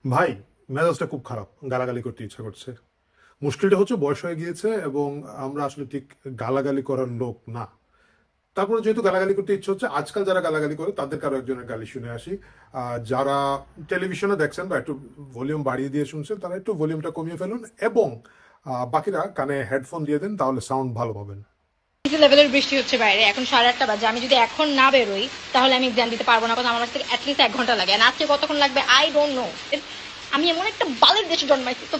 ভাই, মেজাজটা খুব খারাপ, গালাগালি করতে ইচ্ছা করছে। মুশকিলটা হচ্ছে বয়স হয়ে গিয়েছে এবং আমরা আসলে ঠিক গালাগালি করার লোক না। তারপরে যেহেতু গালাগালি করতে ইচ্ছে হচ্ছে, আজকাল যারা গালাগালি করে তাদের কারো একজনের গালি শুনে আসি। যারা টেলিভিশনে দেখছেন বা একটু ভলিউম বাড়িয়ে দিয়ে শুনছেন, তারা একটু ভলিউমটা কমিয়ে ফেলুন এবং বাকিরা কানে হেডফোন দিয়ে দেন, তাহলে সাউন্ড ভালো পাবেন। লেভেলের বৃষ্টি হচ্ছে বাইরে, এখন 8:30 বাজে। আমি যদি এখন না বেরোই তাহলে আমি এক্সাম দিতে পারবো না, কারণ আমার কাছে অ্যাটলিস্ট 1 ঘন্টা লাগে। আর আজকে কতক্ষণ লাগবে আই ডোন্ট নো। আমি এমন একটা বালের দেশে জন্মাইছি তো,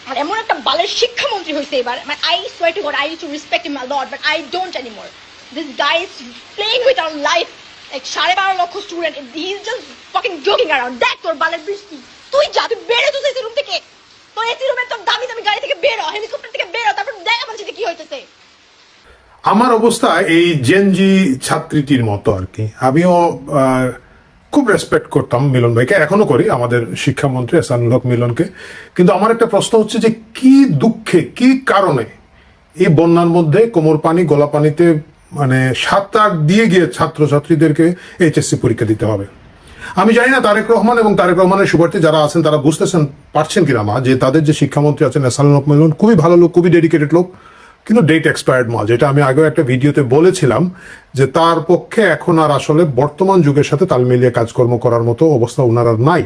আর এমন একটা বালের শিক্ষামন্ত্রী হয়েছে এবার, মানে I swear two god I use to respect him a lot, but I don't anymore. This guy is playing with our life. Like 12.5 লক্ষ student, he is just fucking joking around. দেখ তোর বালের বৃষ্টি, তুই যা, তুই বেরো তো এসি রুম থেকে। তোর এসি রুমে তোর দামি দামি গাড়ি থেকে বেরো, হেলিকপ্টার থেকে বেরো, তারপর দেখ আমার সাথে কি হইতেছে। আমার অবস্থা এই জেনজি ছাত্রীটির মতো আর কি। আমিও খুব রেসপেক্ট করতাম মিলন ভাইকে, এখনো করি, আমাদের শিক্ষামন্ত্রী এহসানুল হক মিলনকে। কিন্তু আমার একটা প্রশ্ন হচ্ছে যে কি দুঃখে, কি কারণে এই বন্যার মধ্যে কোমর পানি গলা পানিতে মানে সাঁতার দিয়ে গিয়ে ছাত্রছাত্রীদেরকে এইচএসসি পরীক্ষা দিতে হবে। আমি জানি না তারেক রহমান এবং তারেক রহমানের শুভার্থী যারা আছেন তারা বুঝতেছেন পারছেন কিনা মা, যে তাদের যে শিক্ষামন্ত্রী আছেন এহসানুল হক মিলন খুবই ভালো লোক, খুবই ডেডিকেটেড লোক, কিন্তু ডেট এক্সপায়ার্ড মাল, যেটা আমি আগেও একটা ভিডিওতে বলেছিলাম যে তার পক্ষে এখন আর আসলে বর্তমান যুগের সাথে তাল মিলিয়ে কাজকর্ম করার মতো অবস্থা ওনার আর নাই।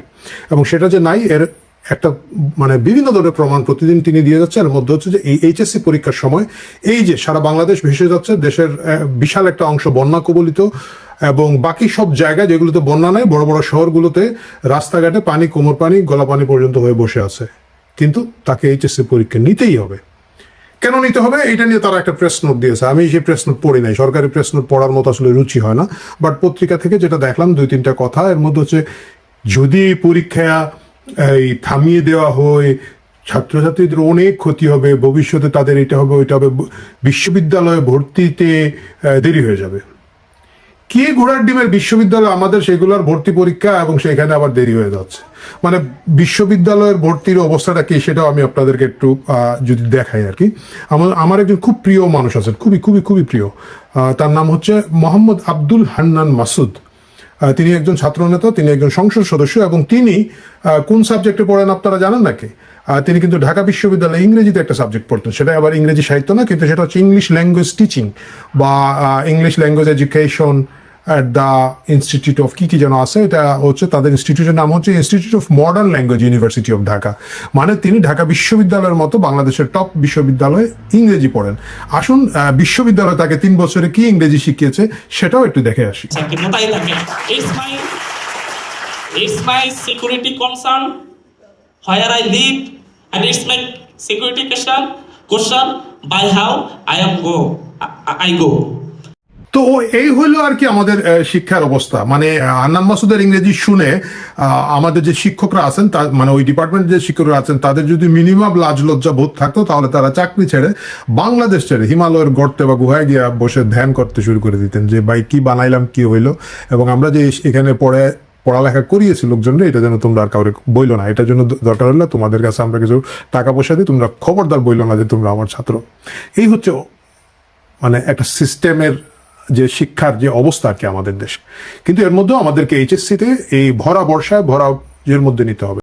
এবং সেটা যে নাই এর একটা মানে বিভিন্ন ধরনের প্রমাণ প্রতিদিন তিনি দিয়ে যাচ্ছে। এর মধ্যে হচ্ছে যে এই এইচএসসি পরীক্ষার সময় এই যে সারা বাংলাদেশ ভেসে যাচ্ছে, দেশের বিশাল একটা অংশ বন্যা কবলিত, এবং বাকি সব জায়গায় যেগুলোতে বন্যা নেই, বড় বড় শহরগুলোতে রাস্তাঘাটে পানি, কোমর পানি গলা পানি পর্যন্ত হয়ে বসে আছে, কিন্তু তাকে এইচএসসি পরীক্ষা নিতেই হবে। কেন নিতে হবে এটা নিয়ে তারা একটা প্রেস নোট দিয়েছে। আমি সেই প্রেস নোট পড়ি নাই, সরকারি প্রেস নোট পড়ার মতো আসলে রুচি হয় না, বাট পত্রিকা থেকে যেটা দেখলাম 2-3টা কথা, এর মধ্যে হচ্ছে যদি এই পরীক্ষা এই থামিয়ে দেওয়া হয় ছাত্রছাত্রীদের অনেক ক্ষতি হবে, ভবিষ্যতে তাদের এটা হবে ওইটা হবে, বিশ্ববিদ্যালয়ে ভর্তিতে দেরি হয়ে যাবে। কি ঘোড়ার ডিমের বিশ্ববিদ্যালয় আমাদের সেগুলোর ভর্তি পরীক্ষা, এবং সেখানে আবার দেরি হয়ে যাচ্ছে। মানে বিশ্ববিদ্যালয়ের ভর্তির অবস্থাটা কি সেটাও আমি আপনাদেরকে একটু যদি দেখাই আর কি। আমার একজন খুব প্রিয় মানুষ আছেন, খুবই খুবই খুবই প্রিয়। তার নাম হচ্ছে মোহাম্মদ আব্দুল হান্নান মাসুদ। তিনি একজন ছাত্রনেতা, তিনি একজন সংসদ সদস্য, এবং তিনি কোন সাবজেক্টে পড়েন আপনারা জানেন নাকি? তিনি কিন্তু ঢাকা বিশ্ববিদ্যালয়ে ইংরেজিতে একটা সাবজেক্ট পড়তেন, সেটা আবার ইংরেজি সাহিত্য না, কিন্তু সেটা হচ্ছে ইংলিশ ল্যাঙ্গুয়েজ টিচিং বা English language education at the institute of কি যেন আছে, এটা হচ্ছে তাদের ইনস্টিটিউটের নাম হচ্ছে institute of modern language university of Dhaka. মানে তিনি ঢাকা বিশ্ববিদ্যালয়ের মতো বাংলাদেশের টপ বিশ্ববিদ্যালয়ে ইংরেজি পড়েন। আসুন বিশ্ববিদ্যালয় তাকে 3 বছরে কি ইংরেজি শিখিয়েছে সেটাও একটু দেখে আসি। It's my security concern where I live, and it's my security question by how I go. তো এই হলো আর কি আমাদের শিক্ষার অবস্থা। মানে হান্নান মাসুদের ইংরেজি শুনে আমাদের যে শিক্ষকরা আছেন, মানে ওই ডিপার্টমেন্টের যে শিক্ষকরা আছেন, তাদের যদি মিনিমাম লাজ লজ্জা বোধ থাকতো তাহলে তারা চাকরি ছেড়ে বাংলাদেশ ছেড়ে হিমালয়ের গর্তে বা গুহায় গিয়ে বসে ধ্যান করতে শুরু করে দিতেন, যে ভাই কি বানাইলাম, কি হইলো, এবং আমরা যে এখানে পড়ালেখা করিয়েছি লোকজনরা, এটা যেন তোমরা আর কাউরে বইলো না। এটার জন্য দরকার হলে তোমাদের কাছে আমরা কিছু টাকা পয়সা দিই, তোমরা খবরদার বইলো না যে তোমরা আমার ছাত্র। এই হচ্ছে মানে একটা সিস্টেমের যে শিক্ষার যে অবস্থা আর কি আমাদের দেশে। কিন্তু এর মধ্যেও আমাদেরকে এইচএসসিতে এই ভরা বর্ষায় ভরা এর মধ্যে নিতে হবে।